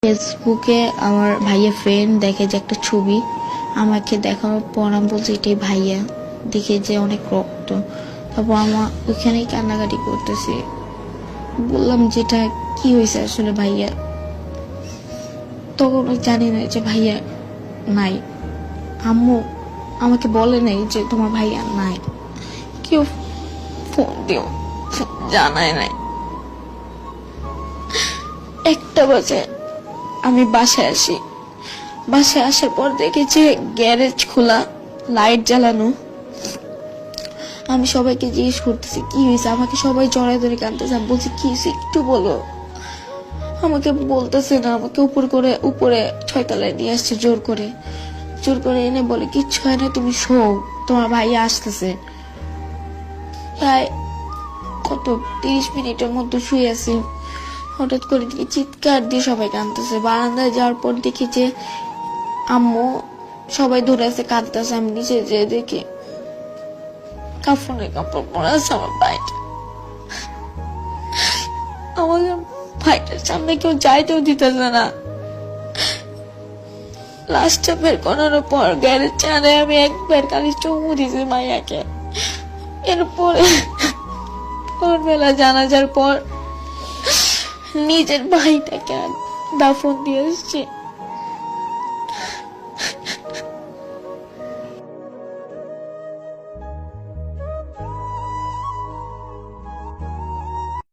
ফেসবুকে আমার ভাইয়ের ফ্রেন্ড দেখে যে একটা ছবি, আমাকে দেখানোর পর আমি বলছি এটাই ভাইয়া, দেখে যে অনেক রক্ত। তারপর আমার ওইখানেই কান্নাকাটি করতেছি, বললাম যেটা কি হয়েছে আসলে ভাইয়া। তখন জানি না যে ভাইয়া নাই, আম্মু আমাকে বলে নাই যে তোমার ভাইয়া নাই, কেউ ফোন দিও জানায় নাই। 1টা বাজে আমি বাসায় আসি, বাসায় আসার পর দেখেছি গ্যারেজ খোলা, লাইট জ্বালানো। আমি সবাইকে জিজ্ঞেস করতেছি কি হয়েছে, আমাকে সবাই জড়ায় ধরে কাঁদতেছে। আমি বলছি কি হয়েছে একটু বলো, আমাকে বলতেছে না। আমাকে উপরে 6 তলায় নিয়ে আসছে জোর করে এনে বলে কিচ্ছু হয় না, তুমি শোও, তোমার ভাই আসতেছে। প্রায় 30 মিনিটের মধ্যে শুয়ে আছি, হঠাৎ করে দেখি চিৎকার দিয়ে সবাই কাঁদতেছে। বারান্দায় যাওয়ার পর দেখি যে আম্মু সবাই ধরে আছে কাঁদতেছে। আমি নিচে যে দেখি কাপড়ে কাপড় পরে আছে আমার ভাইটা। আমাদের ভাইটার সামনে কেউ যাইতেও দিতেছে না। লাস্টটা বের করানোর পর গ্যারেজ চালে আমি একবার খালি চুমু দিয়েছি মাইয়াকে। এরপরে ভোরবেলা জানাজার পর নিজের ভাইটাকে দাফন দিয়ে এসছি।